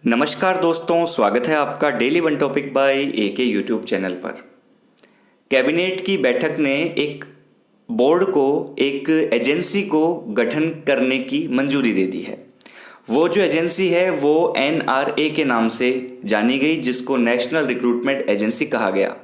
नमस्कार दोस्तों, स्वागत है आपका daily one topic by AK YouTube channel पर। कैबिनेट की बैठक ने एक बोर्ड को, एक एजेंसी को गठन करने की मंजूरी दे दी है। वो जो एजेंसी है वो एनआरए के नाम से जानी गई, जिसको नेशनल रिक्रूटमेंट एजेंसी कहा गया,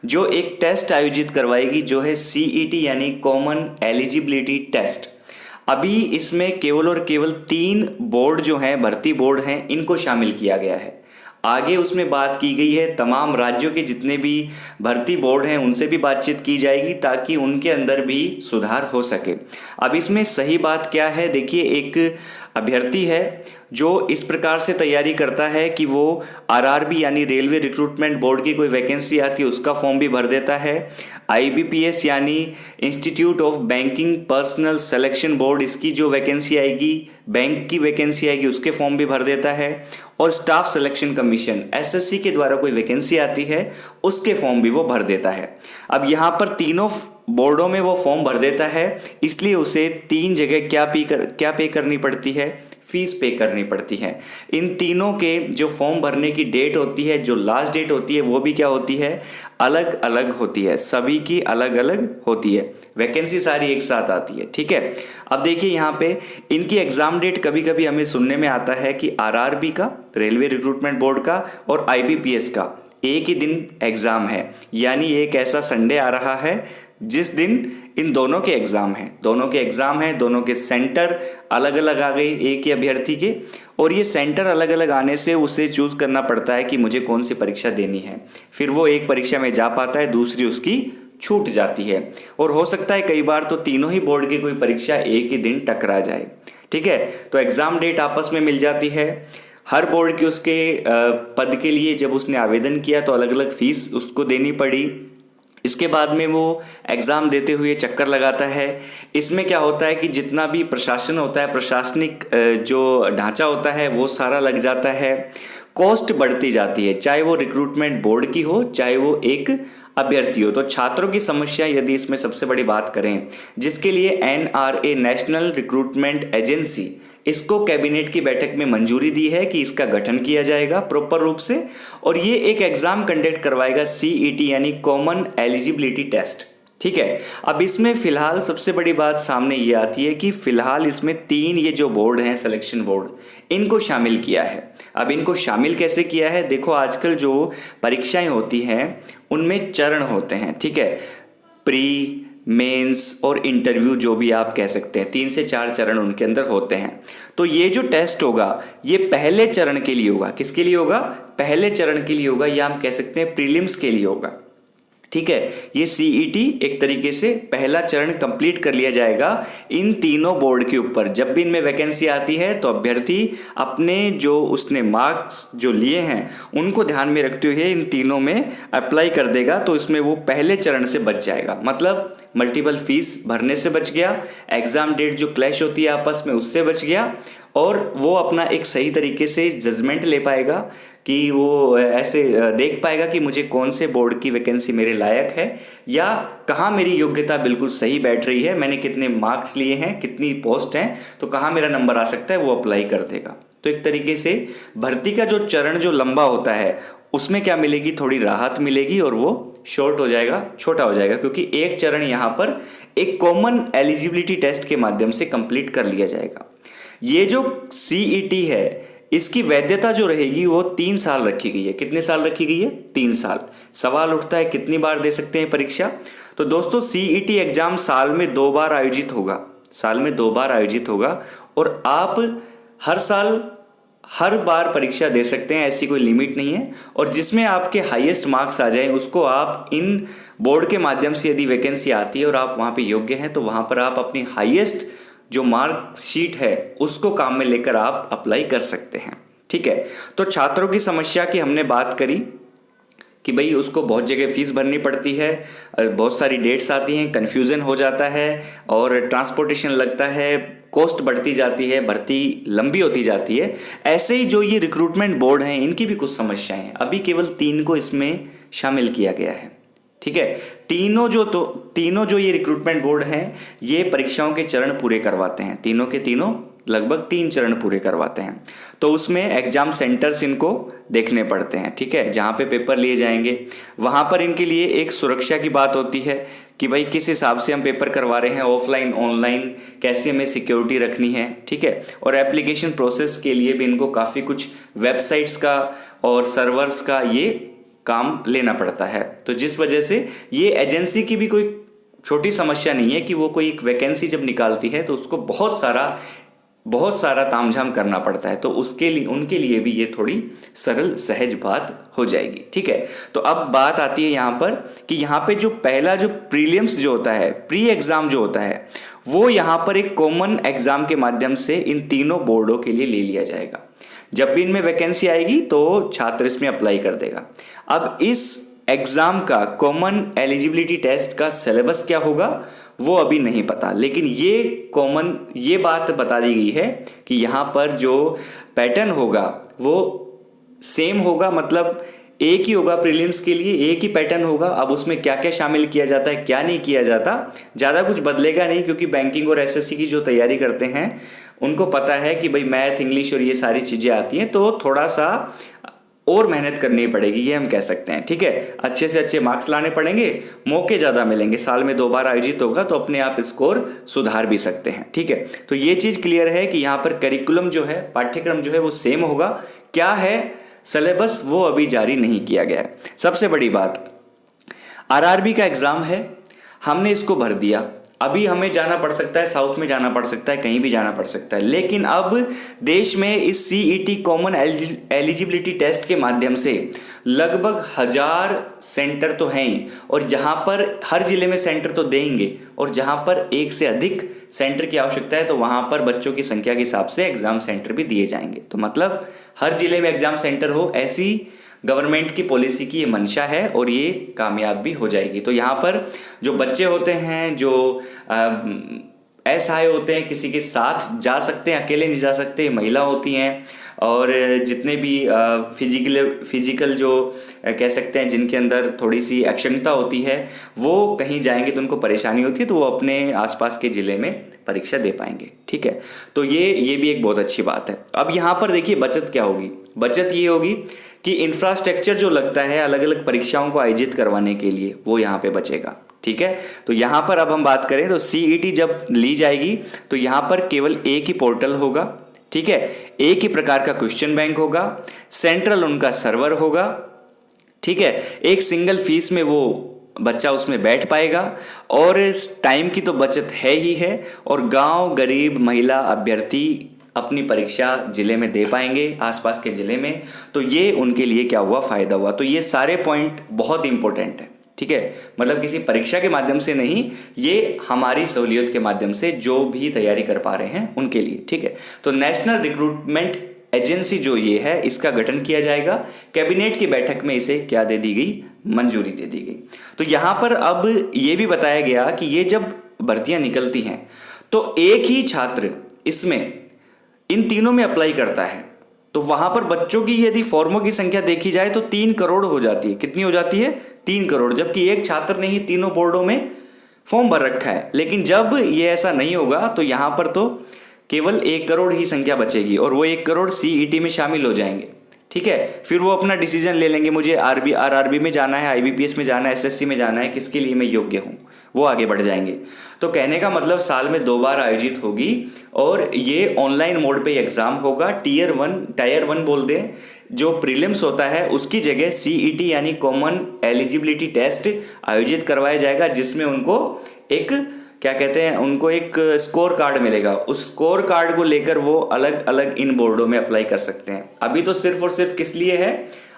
जो एक टेस्ट आयोजित करवाएगी जो है सीईटी यानी कॉमन एलिजिबिलिटी टेस्ट। अभी इसमें केवल और केवल 3 बोर्ड जो हैं, भर्ती बोर्ड हैं, इनको शामिल किया गया है। आगे उसमें बात की गई है तमाम राज्यों के जितने भी भर्ती बोर्ड हैं उनसे भी बातचीत की जाएगी ताकि उनके अंदर भी सुधार हो सके। अब इसमें सही बात क्या है, देखिए, एक अभ्यर्थी है जो इस प्रकार से तैयारी करता है कि वो आरआरबी यानी रेलवे रिक्रूटमेंट बोर्ड की कोई वैकेंसी आती है उसका फॉर्म भी भर देता है। आईबीपीएस यानी institute of banking personal selection board, इसकी जो वैकेंसी आएगी, बैंक की वैकेंसी आएगी, उसके फॉर्म भी भर देता है। और स्टाफ सिलेक्शन कमीशन एसएससी के द्वारा कोई वैकेंसी आती है उसके फॉर्म भी वो भर देता है। अब यहाँ पर तीनों बोर्डों में वो फॉर्म भर देता है, इसलिए उसे 3 जगह क्या पे करनी पड़ती है, फीस पे करनी पड़ती है। इन तीनों के जो फॉर्म भरने की डेट होती है, जो लास्ट डेट होती है, वो भी क्या होती है, अलग अलग होती है, सभी की अलग अलग होती है। वैकेंसी सारी एक साथ आती है, ठीक है। अब देखिए यहाँ पे इनकी एग्जाम डेट कभी कभी हमें सुनने में आता है कि आरआरबी का, रेलवे रिक्रूटमेंट बोर्ड का, और आईबीपीएस का एक ही दिन एग्जाम है, यानी एक ऐसा संडे आ रहा है जिस दिन इन दोनों के एग्ज़ाम हैं, दोनों के सेंटर अलग अलग आ गए एक ही अभ्यर्थी के, और ये सेंटर अलग अलग आने से उसे चूज़ करना पड़ता है कि मुझे कौन सी परीक्षा देनी है। फिर वो एक परीक्षा में जा पाता है, दूसरी उसकी छूट जाती है, और हो सकता है कई बार तो तीनों ही बोर्ड की कोई परीक्षा एक ही दिन टकरा जाए, ठीक है। तो एग्ज़ाम डेट आपस में मिल जाती है। हर बोर्ड की उसके पद के लिए जब उसने आवेदन किया तो अलग अलग फीस उसको देनी पड़ी। इसके बाद में वो एग्ज़ाम देते हुए चक्कर लगाता है। इसमें क्या होता है कि जितना भी प्रशासन होता है, प्रशासनिक जो ढांचा होता है वो सारा लग जाता है। कॉस्ट बढ़ती जाती है, चाहे वो रिक्रूटमेंट बोर्ड की हो, चाहे वो एक अभ्यर्थी हो। तो छात्रों की समस्या यदि इसमें सबसे बड़ी बात करें, जिसके लिए एनआरए नेशनल रिक्रूटमेंट एजेंसी, इसको कैबिनेट की बैठक में मंजूरी दी है कि इसका गठन किया जाएगा प्रॉपर रूप से, और ये एक एग्जाम कंडक्ट करवाएगा सीईटी यानी कॉमन एलिजिबिलिटी टेस्ट, ठीक है। अब इसमें फिलहाल सबसे बड़ी बात सामने ये आती है कि फिलहाल इसमें 3 ये जो बोर्ड हैं, सिलेक्शन बोर्ड, इनको शामिल किया है। अब इनको शामिल कैसे किया है, देखो, आजकल जो परीक्षाएं होती हैं उनमें चरण होते हैं, ठीक है। प्री, मेंस और इंटरव्यू, जो भी आप कह सकते हैं, 3 से 4 चरण उनके अंदर होते हैं। तो ये जो टेस्ट होगा ये पहले चरण के लिए होगा। किसके लिए होगा? पहले चरण के लिए होगा, या हम कह सकते हैं प्रीलिम्स के लिए होगा, ठीक है। ये सीईटी एक तरीके से पहला चरण कंप्लीट कर लिया जाएगा इन तीनों बोर्ड के ऊपर। जब भी इनमें वैकेंसी आती है तो अभ्यर्थी अपने जो उसने मार्क्स जो लिए हैं उनको ध्यान में रखते हुए इन तीनों में अप्लाई कर देगा, तो इसमें वो पहले चरण से बच जाएगा। मतलब मल्टीपल फीस भरने से बच गया, एग्जाम डेट जो क्लैश होती है आपस में उससे बच गया, और वो अपना एक सही तरीके से जजमेंट ले पाएगा कि वो ऐसे देख पाएगा कि मुझे कौन से बोर्ड की वैकेंसी मेरे लायक है, या कहाँ मेरी योग्यता बिल्कुल सही बैठ रही है, मैंने कितने मार्क्स लिए हैं, कितनी पोस्ट हैं, तो कहाँ मेरा नंबर आ सकता है, वो अप्लाई कर देगा। तो एक तरीके से भर्ती का जो चरण जो लंबा होता है उसमें क्या मिलेगी, थोड़ी राहत मिलेगी, और वो शॉर्ट हो जाएगा, छोटा हो जाएगा, क्योंकि एक चरण यहाँ पर एक कॉमन एलिजिबिलिटी टेस्ट के माध्यम से कंप्लीट कर लिया जाएगा। ये जो सीईटी है इसकी वैधता जो रहेगी वो 3 साल रखी गई है। कितने साल रखी गई है? 3 साल। सवाल उठता है कितनी बार दे सकते हैं परीक्षा? तो दोस्तों, सीईटी एग्जाम साल में 2 बार आयोजित होगा, साल में 2 बार आयोजित होगा, और आप हर साल हर बार परीक्षा दे सकते हैं, ऐसी कोई लिमिट नहीं है। और जिसमें आपके हाईएस्ट मार्क्स आ जाएं उसको आप इन बोर्ड के माध्यम से, यदि वैकेंसी आती है और आप वहाँ पे योग्य हैं, तो वहाँ पर आप अपनी हाईएस्ट जो मार्क शीट है उसको काम में लेकर आप अप्लाई कर सकते हैं, ठीक है। तो छात्रों की समस्या की हमने बात करी कि भाई उसको बहुत जगह फीस भरनी पड़ती है, बहुत सारी डेट्स आती हैं, कन्फ्यूज़न हो जाता है, और ट्रांसपोर्टेशन लगता है, कॉस्ट बढ़ती जाती है, भर्ती लंबी होती जाती है। ऐसे ही जो ये रिक्रूटमेंट बोर्ड हैं इनकी भी कुछ समस्याएं हैं। अभी केवल 3 को इसमें शामिल किया गया है, ठीक है। तीनों जो ये रिक्रूटमेंट बोर्ड हैं ये परीक्षाओं के चरण पूरे करवाते हैं, तीनों के तीनों लगभग 3 चरण पूरे करवाते हैं। तो उसमें एग्ज़ाम सेंटर्स इनको देखने पड़ते हैं, ठीक है, जहाँ पे पेपर लिए जाएंगे। वहाँ पर इनके लिए एक सुरक्षा की बात होती है कि भाई किस हिसाब से हम पेपर करवा रहे हैं, ऑफलाइन ऑनलाइन, कैसे हमें सिक्योरिटी रखनी है, ठीक है। और एप्लीकेशन प्रोसेस के लिए भी इनको काफ़ी कुछ वेबसाइट्स का और सर्वर्स का ये काम लेना पड़ता है। तो जिस वजह से ये एजेंसी की भी कोई छोटी समस्या नहीं है कि वो कोई एक वैकेंसी जब निकालती है तो उसको बहुत सारा तामझाम करना पड़ता है। तो उसके लिए उनके लिए भी ये थोड़ी सरल सहज बात हो जाएगी, ठीक है। तो अब बात आती है यहाँ पर कि यहाँ पे जो पहला जो प्रीलिम्स जो होता है, प्री एग्ज़ाम जो होता है, वो यहाँ पर एक कॉमन एग्ज़ाम के माध्यम से इन तीनों बोर्डों के लिए ले लिया जाएगा। जब भी इनमें वैकेंसी आएगी तो छात्र इसमें अप्लाई कर देगा। अब इस एग्ज़ाम का कॉमन एलिजिबिलिटी टेस्ट का सिलेबस क्या होगा वो अभी नहीं पता, लेकिन ये बात बता दी गई है कि यहाँ पर जो पैटर्न होगा वो सेम होगा, मतलब एक ही होगा। प्रीलिम्स के लिए एक ही पैटर्न होगा। अब उसमें क्या क्या शामिल किया जाता है, क्या नहीं किया जाता, ज़्यादा कुछ बदलेगा नहीं, क्योंकि बैंकिंग और एसएससी की जो तैयारी करते हैं उनको पता है कि भाई मैथ, इंग्लिश और ये सारी चीज़ें आती हैं, तो थोड़ा सा और मेहनत करनी पड़ेगी, ये हम कह सकते हैं, ठीक है। अच्छे से अच्छे मार्क्स लाने पड़ेंगे, मौके ज़्यादा मिलेंगे, साल में 2 बार आयोजित होगा तो अपने आप स्कोर सुधार भी सकते हैं, ठीक है। तो ये चीज़ क्लियर है कि यहाँ पर करिकुलम जो है, पाठ्यक्रम जो है वो सेम होगा। क्या है सिलेबस वो अभी जारी नहीं किया गया है। सबसे बड़ी बात, आरआरबी का एग्ज़ाम है, हमने इसको भर दिया, अभी हमें जाना पड़ सकता है, साउथ में जाना पड़ सकता है, कहीं भी जाना पड़ सकता है, लेकिन अब देश में इस सीईटी कॉमन एलिजिबिलिटी टेस्ट के माध्यम से लगभग 1000 सेंटर तो हैं ही, और जहां पर हर जिले में सेंटर तो देंगे, और जहां पर एक से अधिक सेंटर की आवश्यकता है तो वहां पर बच्चों की संख्या के हिसाब से एग्ज़ाम सेंटर भी दिए जाएंगे। तो मतलब हर जिले में एग्ज़ाम सेंटर हो, ऐसी गवर्नमेंट की पॉलिसी की ये मंशा है और ये कामयाब भी हो जाएगी। तो यहाँ पर जो बच्चे होते हैं, जो असहाय होते हैं, किसी के साथ जा सकते हैं, अकेले नहीं जा सकते, महिला होती हैं, और जितने भी फिजिकल जो कह सकते हैं जिनके अंदर थोड़ी सी अक्षमता होती है, वो कहीं जाएंगे तो उनको परेशानी होती है, तो वो अपने आसपास के ज़िले में परीक्षा दे पाएंगे, ठीक है। तो ये भी एक बहुत अच्छी बात है। अब यहाँ पर देखिए बचत क्या होगी। बचत ये होगी कि इंफ्रास्ट्रक्चर जो लगता है अलग अलग परीक्षाओं को आयोजित करवाने के लिए, वो यहाँ पे बचेगा, ठीक है। तो यहाँ पर अब हम बात करें तो सीईटी जब ली जाएगी तो यहाँ पर केवल एक ही पोर्टल होगा, ठीक है, एक ही प्रकार का क्वेश्चन बैंक होगा, सेंट्रल उनका सर्वर होगा, ठीक है, एक सिंगल फीस में वो बच्चा उसमें बैठ पाएगा, और इस टाइम की तो बचत है ही है, और गांव, गरीब, महिला अभ्यर्थी अपनी परीक्षा ज़िले में दे पाएंगे, आसपास के ज़िले में। तो ये उनके लिए क्या हुआ, फ़ायदा हुआ। तो ये सारे पॉइंट बहुत इंपॉर्टेंट है, ठीक है, मतलब किसी परीक्षा के माध्यम से नहीं, ये हमारी सहूलियत के माध्यम से जो भी तैयारी कर पा रहे हैं उनके लिए, ठीक है। तो नेशनल रिक्रूटमेंट एजेंसी जो ये है, इसका गठन किया जाएगा। कैबिनेट की बैठक में इसे क्या दे दी गई, मंजूरी दे दी गई। तो यहाँ पर अब ये भी बताया गया कि ये जब भर्तियाँ निकलती हैं तो एक ही छात्र इसमें इन तीनों में अप्लाई करता है, तो वहां पर बच्चों की यदि फॉर्मों की संख्या देखी जाए तो 3 करोड़ हो जाती है। कितनी हो जाती है, 3 करोड़, जबकि एक छात्र ने ही तीनों बोर्डों में फॉर्म भर रखा है। लेकिन जब ये ऐसा नहीं होगा तो यहाँ पर तो केवल 1 करोड़ ही संख्या बचेगी, और वो 1 करोड़ सीईटी में शामिल हो जाएंगे, ठीक है। फिर वो अपना डिसीजन ले लेंगे, मुझे आरआरबी में जाना है, आईबीपीएस में जाना है, एसएससी में जाना है, किसके लिए मैं योग्य हूँ, वो आगे बढ़ जाएंगे। तो कहने का मतलब साल में 2 बार आयोजित होगी, और ये ऑनलाइन मोड पे एग्ज़ाम होगा। टायर वन बोलते हैं, जो प्रीलिम्स होता है उसकी जगह सीईटी यानी कॉमन एलिजिबिलिटी टेस्ट आयोजित करवाया जाएगा, जिसमें उनको एक क्या कहते हैं, उनको एक स्कोर कार्ड मिलेगा। उस स्कोर कार्ड को लेकर वो अलग अलग इन बोर्डों में अप्लाई कर सकते हैं। अभी तो सिर्फ और सिर्फ किस लिए है,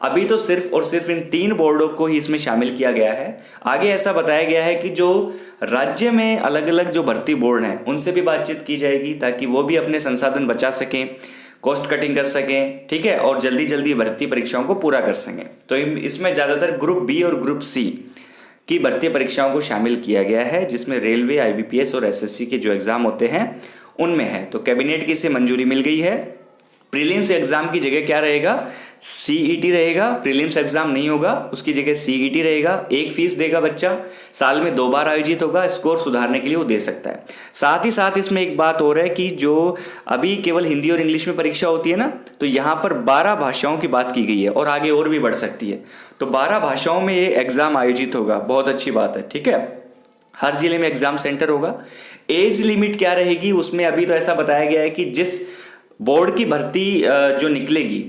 अभी तो सिर्फ और सिर्फ इन 3 बोर्डों को ही इसमें शामिल किया गया है। आगे ऐसा बताया गया है कि जो राज्य में अलग अलग जो भर्ती बोर्ड हैं उनसे भी बातचीत की जाएगी, ताकि वो भी अपने संसाधन बचा सकें, कॉस्ट कटिंग कर सकें, ठीक है, और जल्दी जल्दी भर्ती परीक्षाओं को पूरा कर सकें। तो इसमें ज़्यादातर ग्रुप बी और ग्रुप सी की भर्ती परीक्षाओं को शामिल किया गया है, जिसमें रेलवे, आईबीपीएस और एसएससी के जो एग्ज़ाम होते हैं उनमें है। तो कैबिनेट की इसे मंजूरी मिल गई है। प्रीलिम्स एग्ज़ाम की जगह क्या रहेगा, सीईटी रहेगा, प्रीलिम्स एग्जाम नहीं होगा, उसकी जगह सीईटी रहेगा। एक फीस देगा बच्चा, साल में 2 बार आयोजित होगा, स्कोर सुधारने के लिए वो दे सकता है। साथ ही साथ इसमें एक बात और है कि जो अभी केवल हिंदी और इंग्लिश में परीक्षा होती है ना, तो यहाँ पर 12 भाषाओं की बात की गई है और आगे और भी बढ़ सकती है। तो 12 भाषाओं में ये एग्जाम आयोजित होगा, बहुत अच्छी बात है, ठीक है। हर जिले में एग्जाम सेंटर होगा। एज लिमिट क्या रहेगी उसमें अभी तो ऐसा बताया गया है कि जिस बोर्ड की भर्ती जो निकलेगी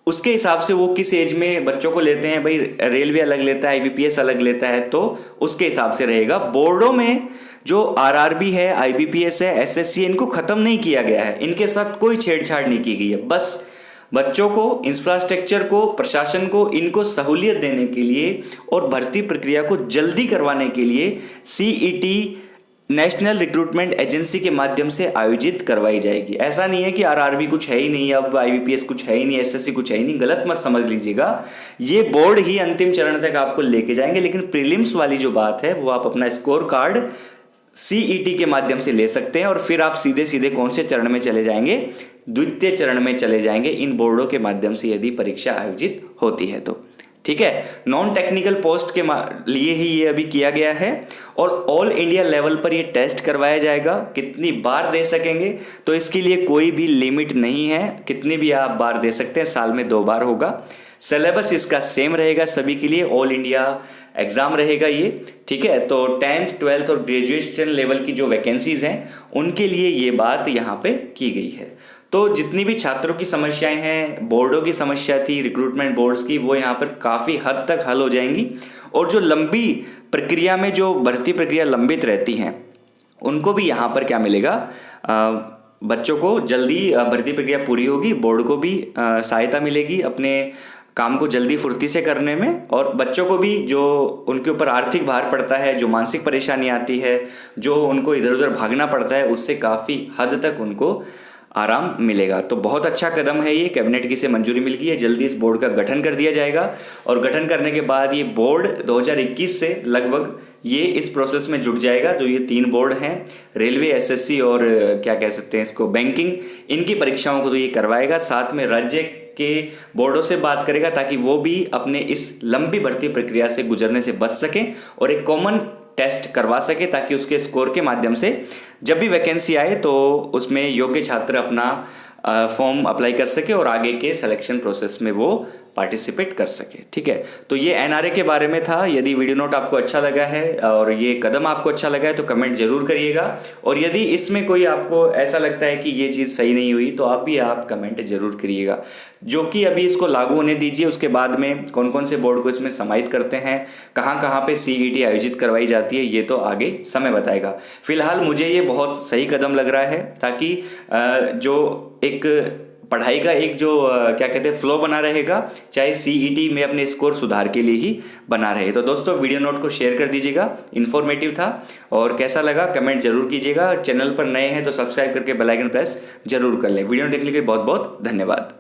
उसके हिसाब से वो किस एज में बच्चों को लेते हैं। भाई रेलवे अलग लेता है, आईबीपीएस अलग लेता है, तो उसके हिसाब से रहेगा। बोर्डों में जो आरआरबी है, आईबीपीएस है, एसएससी है, इनको खत्म नहीं किया गया है, इनके साथ कोई छेड़छाड़ नहीं की गई है। बस बच्चों को, इंफ्रास्ट्रक्चर को, प्रशासन को, इनको सहूलियत देने के लिए और भर्ती प्रक्रिया को जल्दी करवाने के लिए सीईटी नेशनल रिक्रूटमेंट एजेंसी के माध्यम से आयोजित करवाई जाएगी। ऐसा नहीं है कि आरआरबी कुछ है ही नहीं, अब आईबीपीएस कुछ है ही नहीं, एसएससी कुछ है ही नहीं, गलत मत समझ लीजिएगा। ये बोर्ड ही अंतिम चरण तक आपको लेके जाएंगे, लेकिन प्रीलिम्स वाली जो बात है वो आप अपना स्कोर कार्ड सीईटी के माध्यम से ले सकते हैं और फिर आप सीधे सीधे कौन से चरण में चले जाएंगे, द्वितीय चरण में चले जाएंगे इन बोर्डों के माध्यम से यदि परीक्षा आयोजित होती है तो, ठीक है। नॉन टेक्निकल पोस्ट के लिए ही ये अभी किया गया है और ऑल इंडिया लेवल पर ये टेस्ट करवाया जाएगा। कितनी बार दे सकेंगे तो इसके लिए कोई भी लिमिट नहीं है, कितनी भी आप बार दे सकते हैं, साल में 2 बार होगा। सिलेबस इसका सेम रहेगा सभी के लिए, ऑल इंडिया एग्जाम रहेगा ये, ठीक है। तो 10th 12th और ग्रेजुएशन लेवल की जो वैकेंसीज हैं उनके लिए ये बात यहाँ पे की गई है। तो जितनी भी छात्रों की समस्याएं हैं, बोर्डों की समस्या थी, रिक्रूटमेंट बोर्ड्स की, वो यहाँ पर काफ़ी हद तक हल हो जाएंगी। और जो लंबी प्रक्रिया में जो भर्ती प्रक्रिया लंबित रहती हैं उनको भी यहाँ पर क्या मिलेगा, बच्चों को जल्दी भर्ती प्रक्रिया पूरी होगी, बोर्ड को भी सहायता मिलेगी अपने काम को जल्दी फुर्ती से करने में, और बच्चों को भी जो उनके ऊपर आर्थिक भार पड़ता है, जो मानसिक परेशानी आती है, जो उनको इधर उधर भागना पड़ता है, उससे काफ़ी हद तक उनको आराम मिलेगा। तो बहुत अच्छा कदम है ये, कैबिनेट की से मंजूरी मिल गई है, जल्दी इस बोर्ड का गठन कर दिया जाएगा और गठन करने के बाद ये बोर्ड 2021 से लगभग ये इस प्रोसेस में जुट जाएगा। जो ये 3 बोर्ड हैं, रेलवे, एसएससी और क्या कह सकते हैं इसको, बैंकिंग, इनकी परीक्षाओं को तो ये करवाएगा, साथ में राज्य के बोर्डों से बात करेगा ताकि वो भी अपने इस लंबी भर्ती प्रक्रिया से गुजरने से बच सकें और एक कॉमन टेस्ट करवा सके, ताकि उसके स्कोर के माध्यम से जब भी वैकेंसी आए तो उसमें योग्य छात्र अपना फॉर्म अप्लाई कर सके और आगे के सिलेक्शन प्रोसेस में वो पार्टिसिपेट कर सके, ठीक है। तो ये एनआरए के बारे में था। यदि वीडियो नोट आपको अच्छा लगा है और ये कदम आपको अच्छा लगा है तो कमेंट जरूर करिएगा, और यदि इसमें कोई आपको ऐसा लगता है कि ये चीज़ सही नहीं हुई तो आप कमेंट जरूर करिएगा, जो कि अभी इसको लागू होने दीजिए। उसके बाद में कौन कौन से बोर्ड को इसमें समाहित करते हैं, कहाँ कहाँ पे सीईटी आयोजित करवाई जाती है, ये तो आगे समय बताएगा। फिलहाल मुझे ये बहुत सही कदम लग रहा है, ताकि जो एक पढ़ाई का एक जो क्या कहते हैं फ्लो बना रहेगा, चाहे सीईटी में अपने स्कोर सुधार के लिए ही बना रहे। तो दोस्तों वीडियो नोट को शेयर कर दीजिएगा, इन्फॉर्मेटिव था, और कैसा लगा कमेंट जरूर कीजिएगा। चैनल पर नए हैं तो सब्सक्राइब करके बेल आइकन प्रेस जरूर कर लें। वीडियो देखने के लिए बहुत बहुत धन्यवाद।